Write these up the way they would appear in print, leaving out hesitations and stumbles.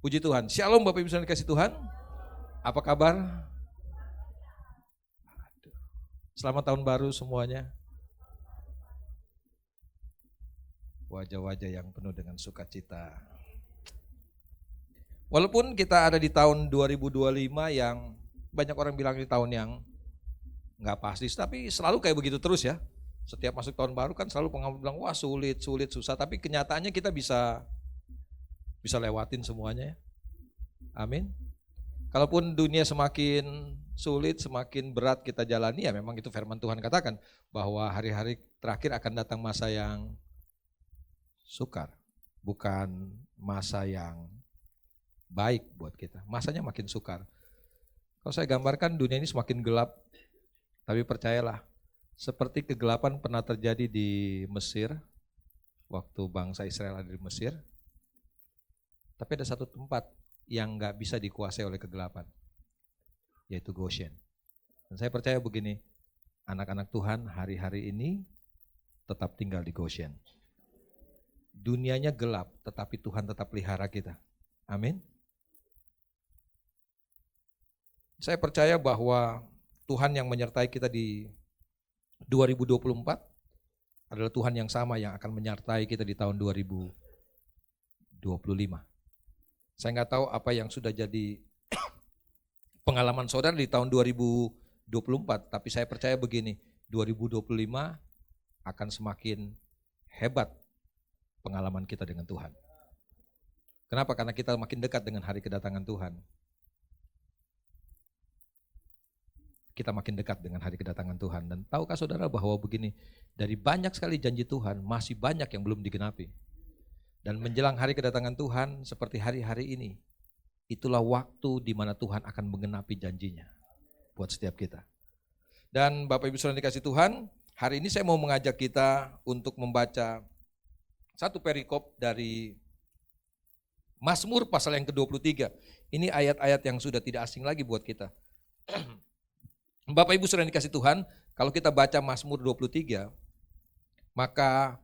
Puji Tuhan. Shalom Bapak Ibu saudara dikasih Tuhan. Apa kabar? Selamat tahun baru semuanya. Wajah-wajah yang penuh dengan sukacita. Walaupun kita ada di tahun 2025 yang banyak orang bilang di tahun yang nggak pasti, tapi selalu kayak begitu terus ya. Setiap masuk tahun baru kan selalu pengamat bilang wah sulit, susah, tapi kenyataannya kita bisa lewatin semuanya ya. Amin. Kalaupun dunia semakin sulit, semakin berat kita jalani, ya memang itu firman Tuhan katakan bahwa hari-hari terakhir akan datang masa yang sukar, bukan masa yang baik buat kita. Masanya makin sukar. Kalau saya gambarkan dunia ini semakin gelap, tapi percayalah, seperti kegelapan pernah terjadi di Mesir, waktu bangsa Israel ada di Mesir, tapi ada satu tempat yang gak bisa dikuasai oleh kegelapan, yaitu Goshen. Dan saya percaya begini, anak-anak Tuhan hari-hari ini tetap tinggal di Goshen. Dunianya gelap, tetapi Tuhan tetap pelihara kita. Amin. Saya percaya bahwa Tuhan yang menyertai kita di 2024 adalah Tuhan yang sama yang akan menyertai kita di tahun 2025. Saya nggak tahu apa yang sudah jadi pengalaman saudara di tahun 2024, tapi saya percaya begini, 2025 akan semakin hebat pengalaman kita dengan Tuhan. Kenapa? Karena kita makin dekat dengan hari kedatangan Tuhan. Kita makin dekat dengan hari kedatangan Tuhan. Dan tahukah saudara bahwa begini, dari banyak sekali janji Tuhan, masih banyak yang belum digenapi. Dan menjelang hari kedatangan Tuhan seperti hari-hari ini, itulah waktu di mana Tuhan akan menggenapi janjinya buat setiap kita. Dan Bapak Ibu saudara dikasih Tuhan, hari ini saya mau mengajak kita untuk membaca satu perikop dari Mazmur pasal yang ke-23. Ini ayat-ayat yang sudah tidak asing lagi buat kita. Bapak Ibu saudara dikasih Tuhan, kalau kita baca Mazmur 23, maka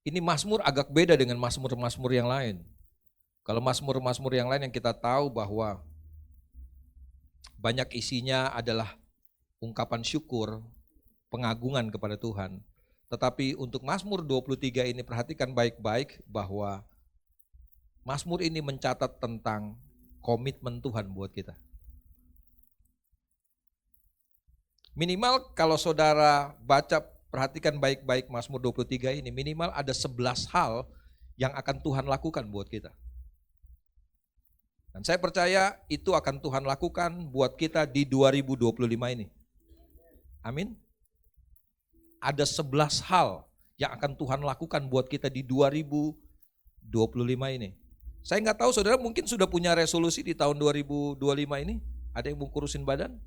ini Mazmur agak beda dengan Mazmur-Mazmur yang lain. Kalau Mazmur-Mazmur yang lain yang kita tahu bahwa banyak isinya adalah ungkapan syukur, pengagungan kepada Tuhan. Tetapi untuk Mazmur 23 ini perhatikan baik-baik bahwa Mazmur ini mencatat tentang komitmen Tuhan buat kita. Minimal kalau saudara baca, perhatikan baik-baik Mazmur 23 ini, minimal ada 11 hal yang akan Tuhan lakukan buat kita. Dan saya percaya itu akan Tuhan lakukan buat kita di 2025 ini. Amin. Ada 11 hal yang akan Tuhan lakukan buat kita di 2025 ini. Saya nggak tahu saudara mungkin sudah punya resolusi di tahun 2025 ini. Ada yang mau kurusin badan?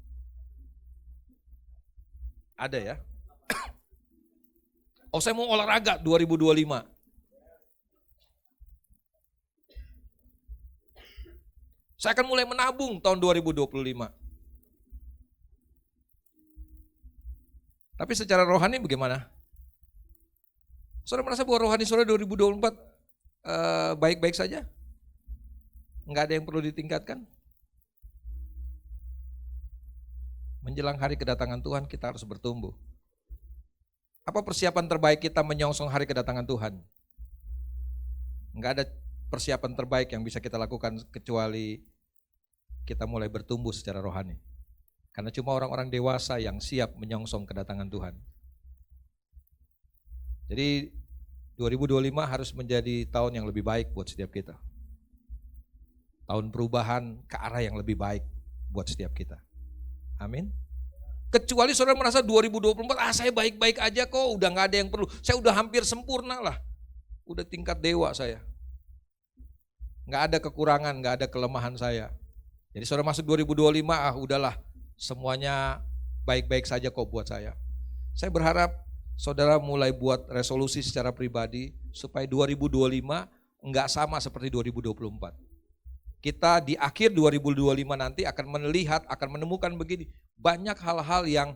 Ada ya. Oh saya mau olahraga 2025. Saya akan mulai menabung tahun 2025. Tapi secara rohani bagaimana? Saudara merasa bahwa rohani saudara 2024 baik-baik saja? Enggak ada yang perlu ditingkatkan? Menjelang hari kedatangan Tuhan kita harus bertumbuh. Apa persiapan terbaik kita menyongsong hari kedatangan Tuhan? Enggak ada persiapan terbaik yang bisa kita lakukan kecuali kita mulai bertumbuh secara rohani. Karena cuma orang-orang dewasa yang siap menyongsong kedatangan Tuhan. Jadi 2025 harus menjadi tahun yang lebih baik buat setiap kita. Tahun perubahan ke arah yang lebih baik buat setiap kita. Amin. Kecuali saudara merasa 2024, saya baik-baik aja kok, udah gak ada yang perlu. Saya udah hampir sempurna lah. Udah tingkat dewa saya. Gak ada kekurangan, gak ada kelemahan saya. Jadi saudara masuk 2025, udahlah semuanya baik-baik saja kok buat saya. Saya berharap saudara mulai buat resolusi secara pribadi supaya 2025 enggak sama seperti 2024. Kita di akhir 2025 nanti akan melihat, akan menemukan begini, banyak hal-hal yang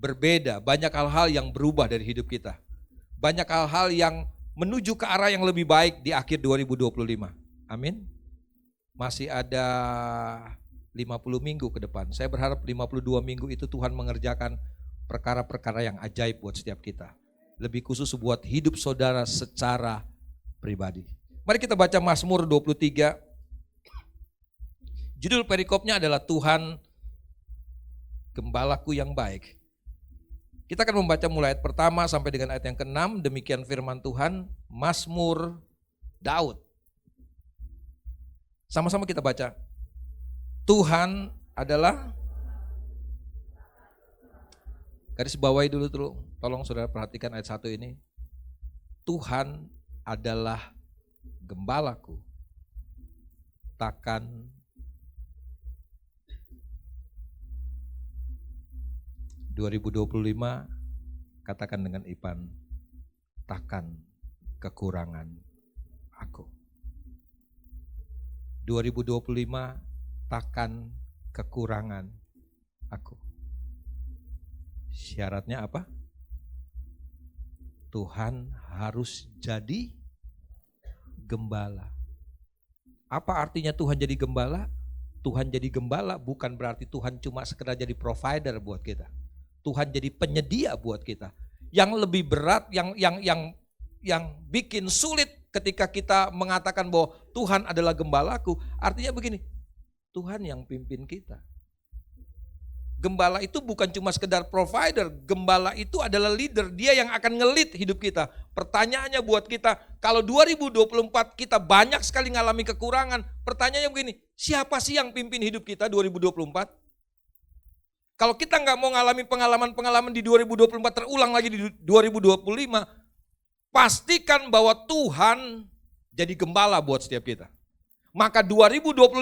berbeda, banyak hal-hal yang berubah dari hidup kita. Banyak hal-hal yang menuju ke arah yang lebih baik di akhir 2025. Amin. Masih ada 50 minggu ke depan. Saya berharap 52 minggu itu Tuhan mengerjakan perkara-perkara yang ajaib buat setiap kita. Lebih khusus buat hidup saudara secara pribadi. Mari kita baca Mazmur 23. Judul perikopnya adalah Tuhan Gembalaku yang baik. Kita akan membaca mulai ayat pertama sampai dengan ayat yang ke-6. Demikian firman Tuhan, Mazmur Daud. Sama-sama kita baca. Tuhan adalah, garis bawahi dulu, tolong saudara perhatikan ayat 1 ini. Tuhan adalah gembalaku, takkan 2025 katakan dengan Ipan, takkan kekurangan aku. 2025 takkan kekurangan aku. Syaratnya apa? Tuhan harus jadi gembala. Apa artinya Tuhan jadi gembala? Tuhan jadi gembala bukan berarti Tuhan cuma sekedar jadi provider buat kita. Tuhan jadi penyedia buat kita. Yang lebih berat, yang bikin sulit ketika kita mengatakan bahwa Tuhan adalah gembalaku, artinya begini, Tuhan yang pimpin kita. Gembala itu bukan cuma sekedar provider, gembala itu adalah leader, dia yang akan nge-lead hidup kita. Pertanyaannya buat kita, kalau 2024 kita banyak sekali ngalami kekurangan, pertanyaannya begini, siapa sih yang pimpin hidup kita 2024? Kalau kita nggak mau ngalami pengalaman-pengalaman di 2024 terulang lagi di 2025, pastikan bahwa Tuhan jadi gembala buat setiap kita. Maka 2025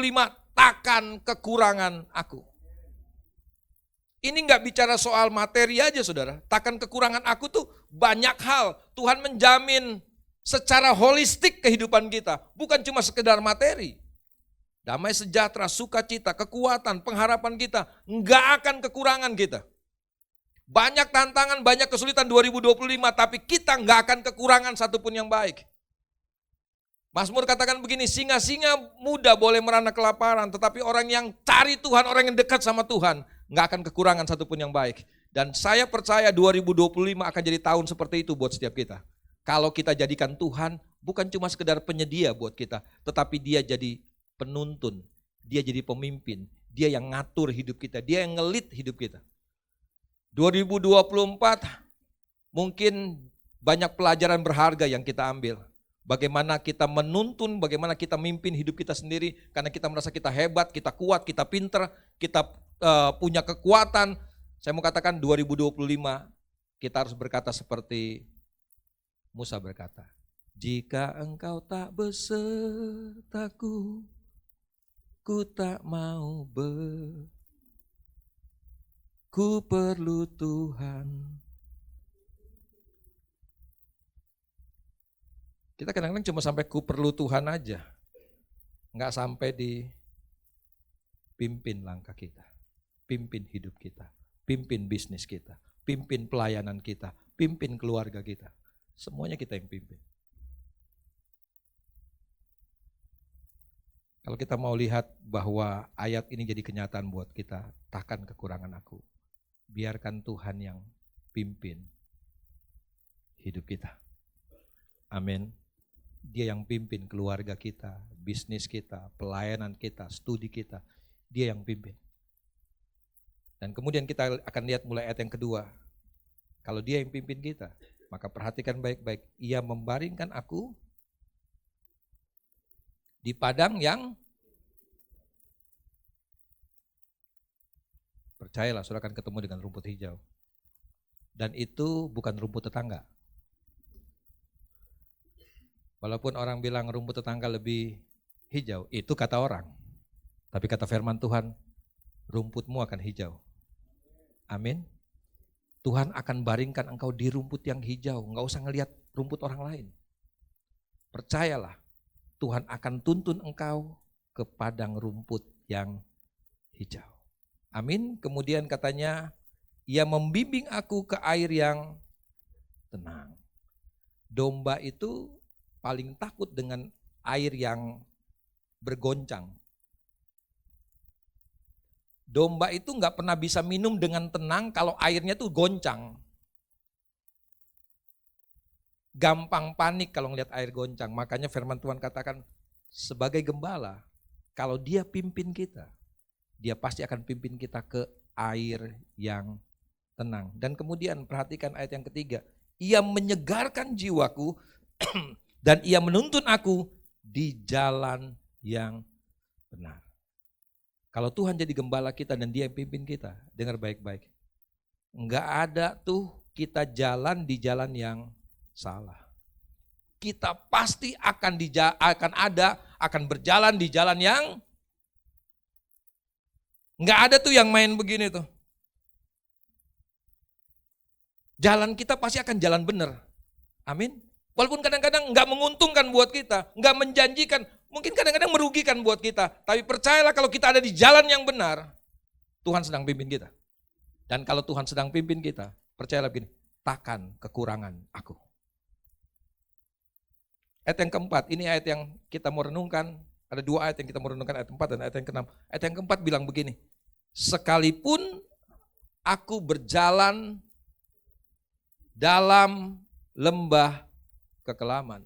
takkan kekurangan aku. Ini nggak bicara soal materi aja saudara. Takkan kekurangan aku tuh banyak hal. Tuhan menjamin secara holistik kehidupan kita. Bukan cuma sekedar materi. Damai sejahtera, sukacita, kekuatan, pengharapan kita. Nggak akan kekurangan kita. Banyak tantangan, banyak kesulitan 2025. Tapi kita nggak akan kekurangan satupun yang baik. Mazmur katakan begini, singa-singa muda boleh merana kelaparan. Tetapi orang yang cari Tuhan, orang yang dekat sama Tuhan, nggak akan kekurangan satupun yang baik. Dan saya percaya 2025 akan jadi tahun seperti itu buat setiap kita. Kalau kita jadikan Tuhan bukan cuma sekedar penyedia buat kita, tetapi dia jadi penuntun, dia jadi pemimpin, dia yang ngatur hidup kita, dia yang ngelit hidup kita. 2024 mungkin banyak pelajaran berharga yang kita ambil. Bagaimana kita menuntun, bagaimana kita mimpin hidup kita sendiri, karena kita merasa kita hebat, kita kuat, kita pinter, kita punya kekuatan. Saya mau katakan 2025 kita harus berkata seperti Musa berkata, jika engkau tak besertaku, ku tak mau ku perlu Tuhan. Kita kadang-kadang cuma sampai ku perlu Tuhan aja. Enggak sampai di pimpin langkah kita, pimpin hidup kita, pimpin bisnis kita, pimpin pelayanan kita, pimpin keluarga kita. Semuanya kita yang pimpin. Kalau kita mau lihat bahwa ayat ini jadi kenyataan buat kita, takkan kekurangan aku. Biarkan Tuhan yang pimpin hidup kita. Amin. Dia yang pimpin keluarga kita, bisnis kita, pelayanan kita, studi kita. Dia yang pimpin. Dan kemudian kita akan lihat mulai ayat yang kedua. Kalau dia yang pimpin kita, maka perhatikan baik-baik. Ia membaringkan aku di padang yang, percayalah saudara akan ketemu dengan rumput hijau. Dan itu bukan rumput tetangga. Walaupun orang bilang rumput tetangga lebih hijau, itu kata orang. Tapi kata firman Tuhan, rumputmu akan hijau. Amin. Tuhan akan baringkan engkau di rumput yang hijau, enggak usah ngelihat rumput orang lain. Percayalah, Tuhan akan tuntun engkau ke padang rumput yang hijau. Amin. Kemudian katanya, ia membimbing aku ke air yang tenang. Domba itu paling takut dengan air yang bergoncang. Domba itu nggak pernah bisa minum dengan tenang kalau airnya tuh goncang. Gampang panik kalau ngeliat air goncang. Makanya firman Tuhan katakan, sebagai gembala, kalau dia pimpin kita, dia pasti akan pimpin kita ke air yang tenang. Dan kemudian perhatikan ayat yang ketiga, ia menyegarkan jiwaku dan ia menuntun aku di jalan yang benar. Kalau Tuhan jadi gembala kita dan dia yang pimpin kita, dengar baik-baik. Enggak ada tuh kita jalan di jalan yang salah. Kita pasti akan berjalan di jalan yang enggak ada tuh yang main begini tuh. Jalan kita pasti akan jalan benar. Amin. Walaupun kadang-kadang enggak menguntungkan buat kita, enggak menjanjikan, mungkin kadang-kadang merugikan buat kita. Tapi percayalah kalau kita ada di jalan yang benar, Tuhan sedang pimpin kita. Dan kalau Tuhan sedang pimpin kita, percayalah begini, takkan kekurangan aku. Ayat yang keempat, ini ayat yang kita mau renungkan. Ada dua ayat yang kita mau renungkan, ayat 4 dan ayat yang ke-6. Ayat yang keempat bilang begini, sekalipun aku berjalan dalam lembah kekelaman.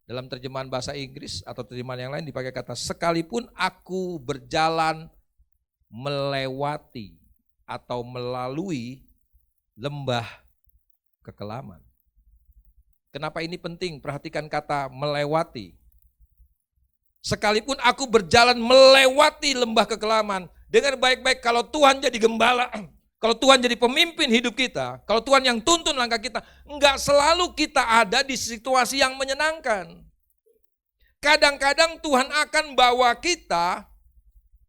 Dalam terjemahan bahasa Inggris atau terjemahan yang lain dipakai kata sekalipun aku berjalan melewati atau melalui lembah kekelaman. Kenapa ini penting? Perhatikan kata melewati. Sekalipun aku berjalan melewati lembah kekelaman. Dengar baik-baik, kalau Tuhan jadi gembala, kalau Tuhan jadi pemimpin hidup kita, kalau Tuhan yang tuntun langkah kita, enggak selalu kita ada di situasi yang menyenangkan. Kadang-kadang Tuhan akan bawa kita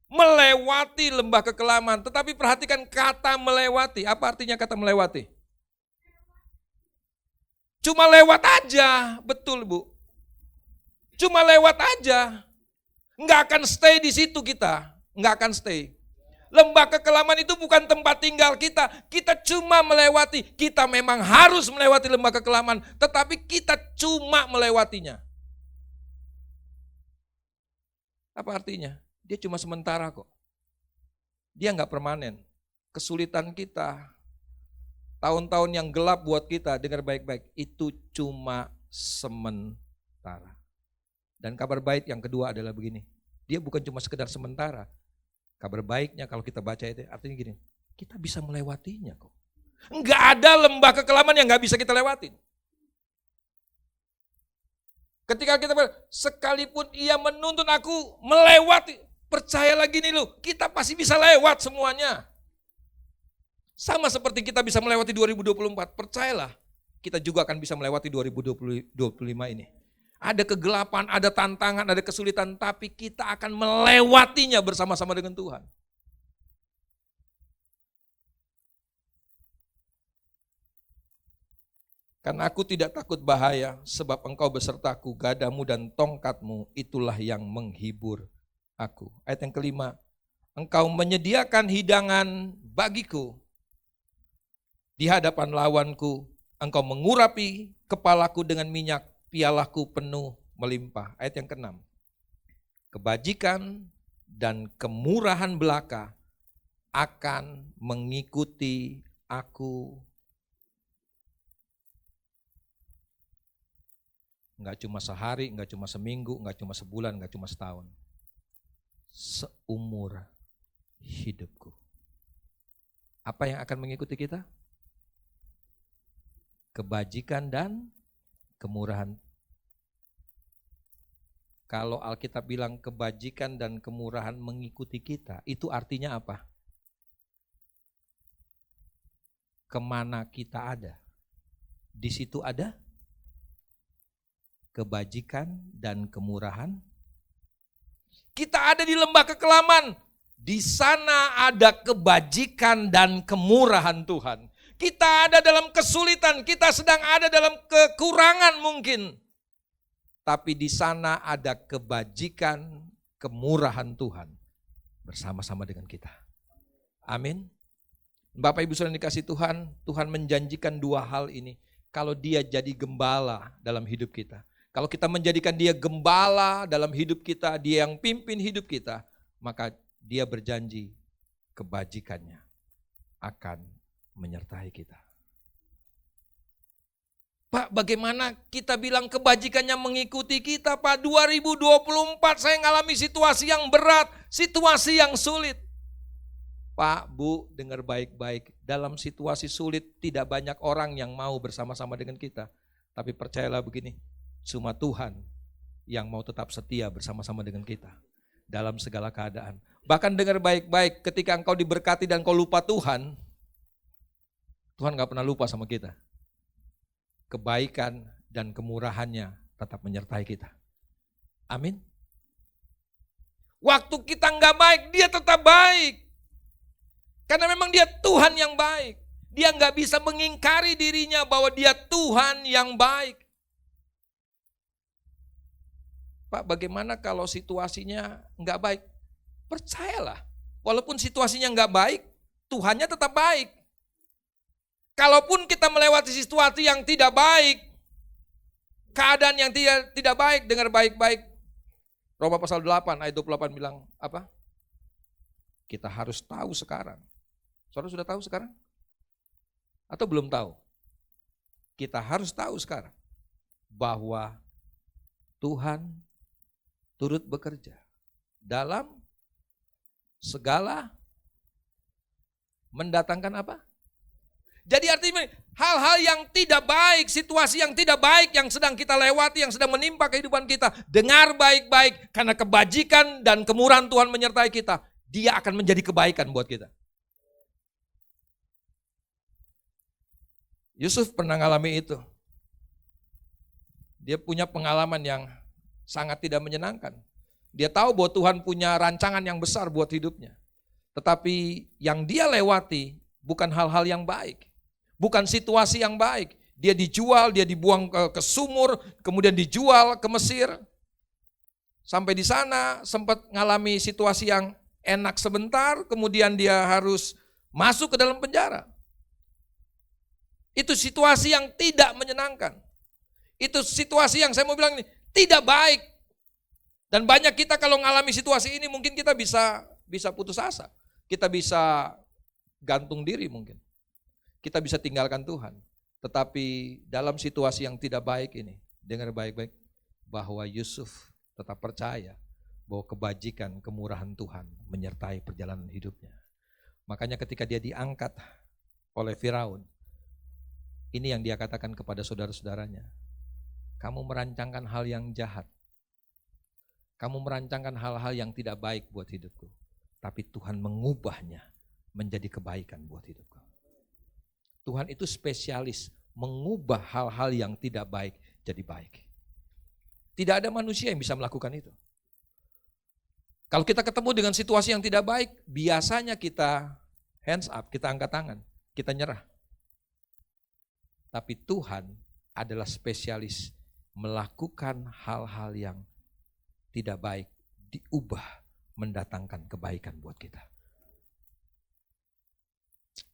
melewati lembah kekelaman. Tetapi perhatikan kata melewati. Apa artinya kata melewati? Cuma lewat aja, betul Bu. Cuma lewat aja. Enggak akan stay di situ kita, enggak akan stay. Lembah kekelaman itu bukan tempat tinggal kita. Kita cuma melewati. Kita memang harus melewati lembah kekelaman, tetapi kita cuma melewatinya. Apa artinya? Dia cuma sementara kok. Dia enggak permanen. Kesulitan kita, tahun-tahun yang gelap buat kita, dengar baik-baik, itu cuma sementara. Dan kabar baik yang kedua adalah begini, dia bukan cuma sekedar sementara. Kabar baiknya kalau kita baca itu artinya gini, kita bisa melewatinya kok. Enggak ada lembah kekelaman yang enggak bisa kita lewatin. Ketika kita sekalipun ia menuntun aku melewati, percayalah gini loh, kita pasti bisa lewat semuanya. Sama seperti kita bisa melewati 2024, percayalah kita juga akan bisa melewati 2025 ini. Ada kegelapan, ada tantangan, ada kesulitan, tapi kita akan melewatinya bersama-sama dengan Tuhan. Karena aku tidak takut bahaya, sebab engkau besertaku, gadamu dan tongkatmu, itulah yang menghibur aku. Ayat yang kelima, engkau menyediakan hidangan bagiku di hadapan lawanku, engkau mengurapi kepalaku dengan minyak, pialaku penuh melimpah. Ayat yang ke-6. Kebajikan dan kemurahan belaka akan mengikuti aku. Enggak cuma sehari, enggak cuma seminggu, enggak cuma sebulan, enggak cuma setahun. Seumur hidupku. Apa yang akan mengikuti kita? Kebajikan dan kemurahan. Kalau Alkitab bilang kebajikan dan kemurahan mengikuti kita, itu artinya apa? Kemana kita ada, di situ ada kebajikan dan kemurahan. Kita ada di lembah kekelaman, di sana ada kebajikan dan kemurahan Tuhan. Kita ada dalam kesulitan, kita sedang ada dalam kekurangan mungkin. Tapi di sana ada kebajikan, kemurahan Tuhan bersama-sama dengan kita. Amin. Bapak Ibu Saudara dikasih Tuhan, Tuhan menjanjikan dua hal ini. Kalau dia jadi gembala dalam hidup kita. Kalau kita menjadikan dia gembala dalam hidup kita, dia yang pimpin hidup kita, maka Dia berjanji kebajikannya akan menyertai kita. Pak, bagaimana kita bilang kebajikannya mengikuti kita, Pak? 2024 saya ngalami situasi yang berat, situasi yang sulit. Pak, Bu, dengar baik-baik. Dalam situasi sulit tidak banyak orang yang mau bersama-sama dengan kita. Tapi percayalah begini, cuma Tuhan yang mau tetap setia bersama-sama dengan kita dalam segala keadaan. Bahkan dengar baik-baik, ketika engkau diberkati dan kau lupa Tuhan, Tuhan gak pernah lupa sama kita. Kebaikan dan kemurahannya tetap menyertai kita. Amin. Waktu kita gak baik, dia tetap baik. Karena memang dia Tuhan yang baik. Dia gak bisa mengingkari dirinya bahwa dia Tuhan yang baik. Pak, bagaimana kalau situasinya gak baik? Percayalah, walaupun situasinya gak baik, Tuhannya tetap baik. Kalaupun kita melewati situasi yang tidak baik, keadaan yang tidak baik, dengar baik-baik. Roma pasal 8 ayat 28 bilang apa? Kita harus tahu sekarang. Saudara sudah tahu sekarang? Atau belum tahu? Kita harus tahu sekarang bahwa Tuhan turut bekerja dalam segala mendatangkan apa? Jadi artinya hal-hal yang tidak baik, situasi yang tidak baik yang sedang kita lewati, yang sedang menimpa kehidupan kita. Dengar baik-baik, karena kebajikan dan kemurahan Tuhan menyertai kita. Dia akan menjadi kebaikan buat kita. Yusuf pernah ngalami itu. Dia punya pengalaman yang sangat tidak menyenangkan. Dia tahu bahwa Tuhan punya rancangan yang besar buat hidupnya. Tetapi yang dia lewati bukan hal-hal yang baik. Bukan situasi yang baik. Dia dijual, dia dibuang ke sumur, kemudian dijual ke Mesir. Sampai di sana sempat ngalami situasi yang enak sebentar, kemudian dia harus masuk ke dalam penjara. Itu situasi yang tidak menyenangkan. Itu situasi yang saya mau bilang ini, tidak baik. Dan banyak kita kalau ngalami situasi ini mungkin kita bisa putus asa. Kita bisa gantung diri mungkin. Kita bisa tinggalkan Tuhan. Tetapi dalam situasi yang tidak baik ini, dengar baik-baik bahwa Yusuf tetap percaya bahwa kebajikan, kemurahan Tuhan menyertai perjalanan hidupnya. Makanya ketika dia diangkat oleh Firaun, ini yang dia katakan kepada saudara-saudaranya. Kamu merancangkan hal yang jahat. Kamu merancangkan hal-hal yang tidak baik buat hidupku. Tapi Tuhan mengubahnya menjadi kebaikan buat hidupku. Tuhan itu spesialis mengubah hal-hal yang tidak baik jadi baik. Tidak ada manusia yang bisa melakukan itu. Kalau kita ketemu dengan situasi yang tidak baik, biasanya kita hands up, kita angkat tangan, kita nyerah. Tapi Tuhan adalah spesialis melakukan hal-hal yang tidak baik, diubah mendatangkan kebaikan buat kita.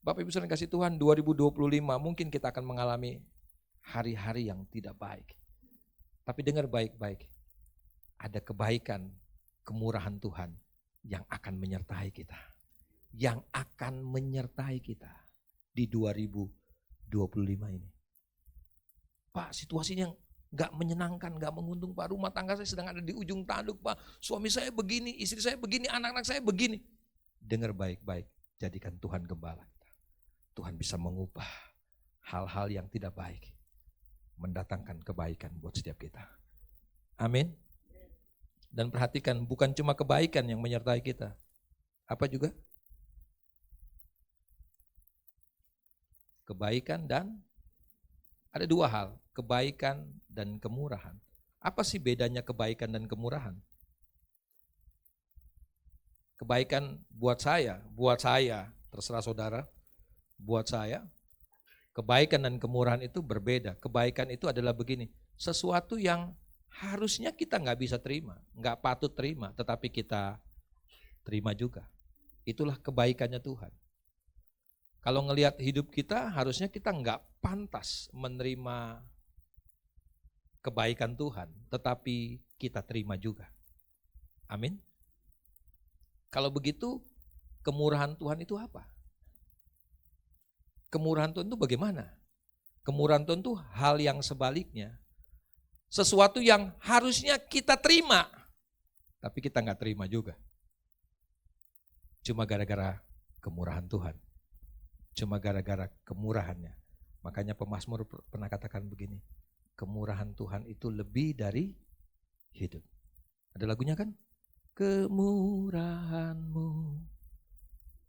Bapak Ibu saudara kasih Tuhan, 2025 mungkin kita akan mengalami hari-hari yang tidak baik. Tapi dengar baik-baik, ada kebaikan, kemurahan Tuhan yang akan menyertai kita. Yang akan menyertai kita di 2025 ini. Pak, situasinya gak menyenangkan, gak menguntung Pak. Rumah tangga saya sedang ada di ujung tanduk Pak. Suami saya begini, istri saya begini, anak-anak saya begini. Dengar baik-baik, jadikan Tuhan gembala. Tuhan bisa mengubah hal-hal yang tidak baik, mendatangkan kebaikan buat setiap kita. Amin. Dan perhatikan, bukan cuma kebaikan yang menyertai kita. Apa juga? Kebaikan dan ada dua hal, kebaikan dan kemurahan. Apa sih bedanya kebaikan dan kemurahan? Kebaikan buat saya, terserah saudara. Buat saya, kebaikan dan kemurahan itu berbeda. Kebaikan itu adalah begini, sesuatu yang harusnya kita gak bisa terima, gak patut terima, tetapi kita terima juga. Itulah kebaikannya Tuhan. Kalau ngelihat hidup kita, harusnya kita gak pantas menerima kebaikan Tuhan, tetapi kita terima juga. Amin. Kalau begitu, kemurahan Tuhan itu apa? Kemurahan Tuhan itu bagaimana? Kemurahan Tuhan itu hal yang sebaliknya. Sesuatu yang harusnya kita terima, tapi kita nggak terima juga. Cuma gara-gara kemurahan Tuhan. Cuma gara-gara kemurahannya. Makanya pemazmur pernah katakan begini, kemurahan Tuhan itu lebih dari hidup. Ada lagunya kan? Kemurahan-Mu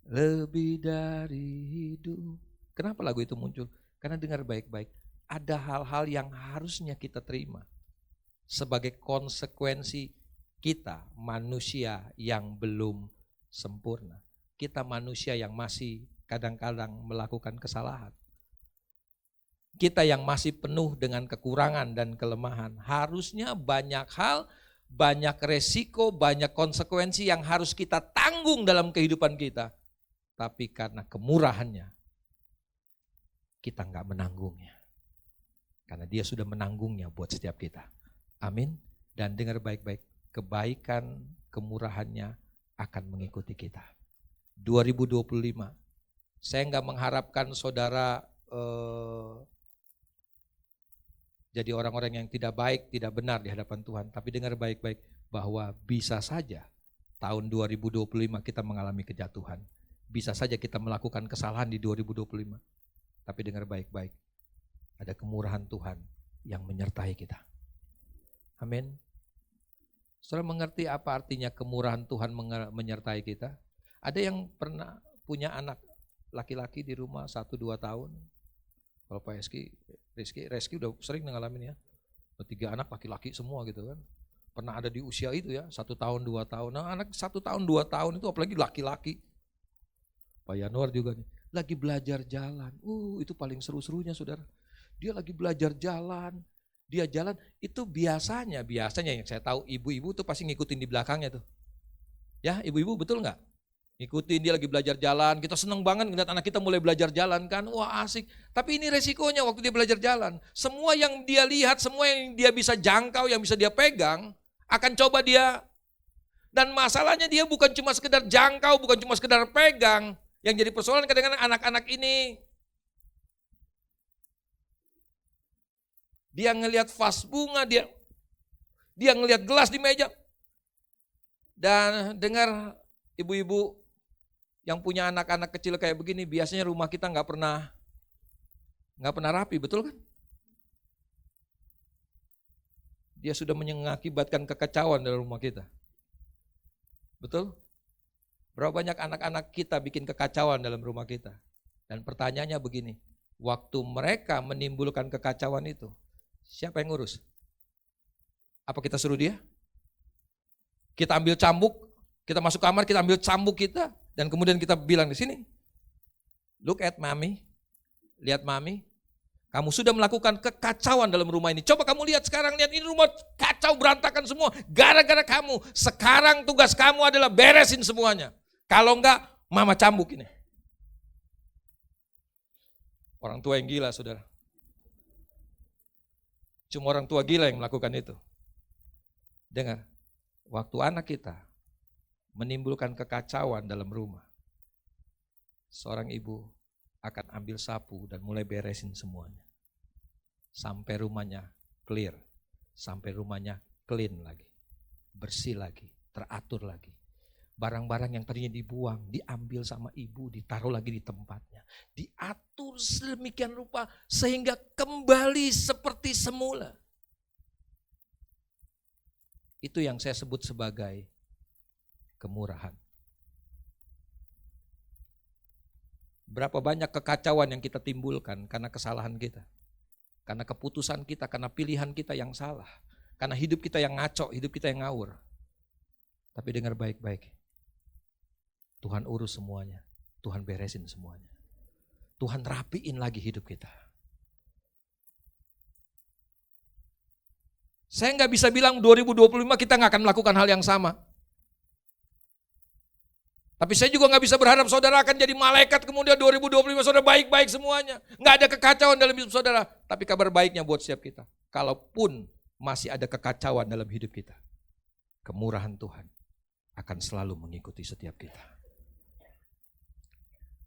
lebih dari hidup. Kenapa lagu itu muncul? Karena dengar baik-baik, ada hal-hal yang harusnya kita terima sebagai konsekuensi kita manusia yang belum sempurna. Kita manusia yang masih kadang-kadang melakukan kesalahan. Kita yang masih penuh dengan kekurangan dan kelemahan. Harusnya banyak hal, banyak resiko, banyak konsekuensi yang harus kita tanggung dalam kehidupan kita. Tapi karena kemurahannya, kita nggak menanggungnya. Karena dia sudah menanggungnya buat setiap kita. Amin. Dan dengar baik-baik, kebaikan kemurahannya akan mengikuti kita. 2025, saya nggak mengharapkan saudara jadi orang-orang yang tidak baik, tidak benar di hadapan Tuhan. Tapi dengar baik-baik bahwa bisa saja tahun 2025 kita mengalami kejatuhan. Bisa saja kita melakukan kesalahan di 2025. Tapi dengar baik-baik, ada kemurahan Tuhan yang menyertai kita. Amin. Saudara mengerti apa artinya kemurahan Tuhan menyertai kita? Ada yang pernah punya anak laki-laki di rumah 1-2 tahun. Kalau Pak Reski udah sering ngalamin ya. 3 anak laki-laki semua gitu kan. Pernah ada di usia itu ya, 1 tahun, 2 tahun. Nah anak 1 tahun, 2 tahun itu apalagi laki-laki. Pak Yanuar juga nih, lagi belajar jalan. Itu paling seru-serunya saudara. Dia lagi belajar jalan. Dia jalan, itu biasanya yang saya tahu ibu-ibu tuh pasti ngikutin di belakangnya tuh. Ya ibu-ibu betul nggak? Ngikutin dia lagi belajar jalan, kita seneng banget ngeliat anak kita mulai belajar jalan kan, wah asik. Tapi ini resikonya waktu dia belajar jalan, semua yang dia lihat, semua yang dia bisa jangkau, yang bisa dia pegang, akan coba dia. Dan masalahnya dia bukan cuma sekedar jangkau, bukan cuma sekedar pegang. Yang jadi persoalan kadang-kadang anak-anak ini, dia ngelihat vas bunga, dia ngelihat gelas di meja. Dan dengar ibu-ibu yang punya anak-anak kecil kayak begini, biasanya rumah kita nggak pernah rapi, betul kan? Dia sudah mengakibatkan kekacauan dalam rumah kita. Betul? Berapa banyak anak-anak kita bikin kekacauan dalam rumah kita? Dan pertanyaannya begini, waktu mereka menimbulkan kekacauan itu, siapa yang ngurus? Apa kita suruh dia? Kita ambil cambuk, kita masuk kamar, kita ambil cambuk kita, dan kemudian kita bilang di sini, look at mommy, lihat mami, kamu sudah melakukan kekacauan dalam rumah ini. Coba kamu lihat sekarang, lihat ini rumah kacau berantakan semua, gara-gara kamu. Sekarang tugas kamu adalah beresin semuanya. Kalau enggak, mama cambuk ini. Orang tua yang gila, saudara. Cuma orang tua gila yang melakukan itu. Dengar, waktu anak kita menimbulkan kekacauan dalam rumah, seorang ibu akan ambil sapu dan mulai beresin semuanya. Sampai rumahnya clear, sampai rumahnya clean lagi, bersih lagi, teratur lagi. Barang-barang yang tadinya dibuang, diambil sama ibu, ditaruh lagi di tempatnya. Diatur sedemikian rupa sehingga kembali seperti semula. Itu yang saya sebut sebagai kemurahan. Berapa banyak kekacauan yang kita timbulkan karena kesalahan kita. Karena keputusan kita, karena pilihan kita yang salah. Karena hidup kita yang ngaco, hidup kita yang ngawur. Tapi dengar baik-baik. Tuhan urus semuanya. Tuhan beresin semuanya. Tuhan rapiin lagi hidup kita. Saya nggak bisa bilang 2025 kita nggak akan melakukan hal yang sama. Tapi saya juga nggak bisa berharap saudara akan jadi malaikat kemudian 2025 saudara baik-baik semuanya. Nggak ada kekacauan dalam hidup saudara. Tapi kabar baiknya buat setiap kita. Kalaupun masih ada kekacauan dalam hidup kita, kemurahan Tuhan akan selalu mengikuti setiap kita.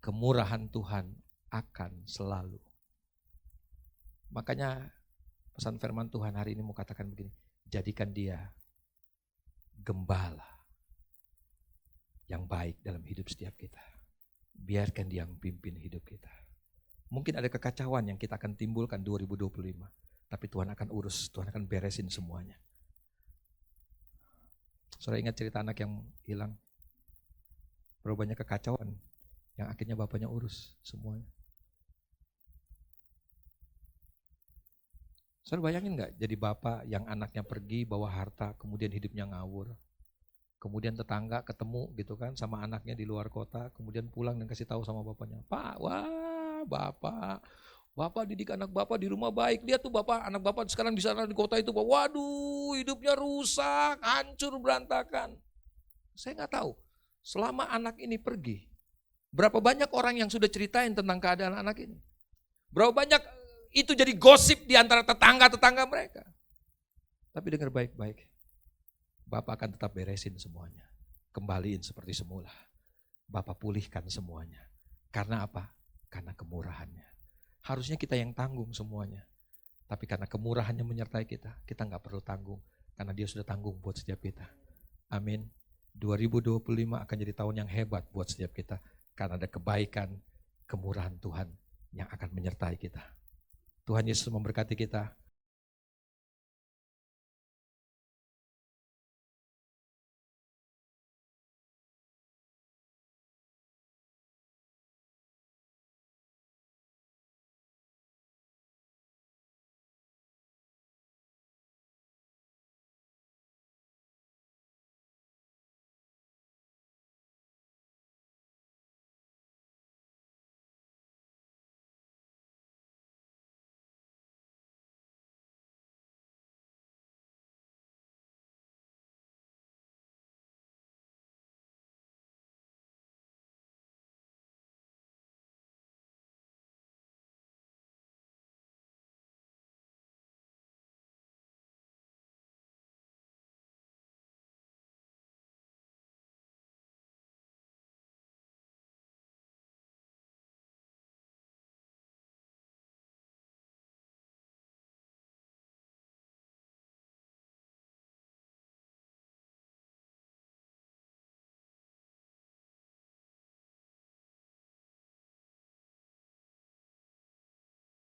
Kemurahan Tuhan akan selalu. Makanya pesan firman Tuhan hari ini mau katakan begini, jadikan dia gembala yang baik dalam hidup setiap kita. Biarkan dia memimpin hidup kita. Mungkin ada kekacauan yang kita akan timbulkan 2025, tapi Tuhan akan urus, Tuhan akan beresin semuanya. Saudara ingat cerita anak yang hilang? Berapa banyak kekacauan yang akhirnya bapaknya urus semuanya. Saudara bayangin gak jadi bapak yang anaknya pergi bawa harta, kemudian hidupnya ngawur. Kemudian tetangga ketemu gitu kan sama anaknya di luar kota, kemudian pulang dan kasih tahu sama bapaknya, Pak, wah bapak didik anak bapak di rumah baik, lihat tuh bapak, anak bapak sekarang di sana di kota itu, waduh hidupnya rusak, hancur berantakan. Saya gak tahu, selama anak ini pergi, berapa banyak orang yang sudah ceritain tentang keadaan anak ini. Berapa banyak itu jadi gosip di antara tetangga-tetangga mereka. Tapi dengar baik-baik, Bapak akan tetap beresin semuanya. Kembaliin seperti semula. Bapak pulihkan semuanya. Karena apa? Karena kemurahannya. Harusnya kita yang tanggung semuanya. Tapi karena kemurahannya menyertai kita gak perlu tanggung. Karena dia sudah tanggung buat setiap kita. Amin. 2025 akan jadi tahun yang hebat buat setiap kita. Karena ada kebaikan, kemurahan Tuhan yang akan menyertai kita. Tuhan Yesus memberkati kita.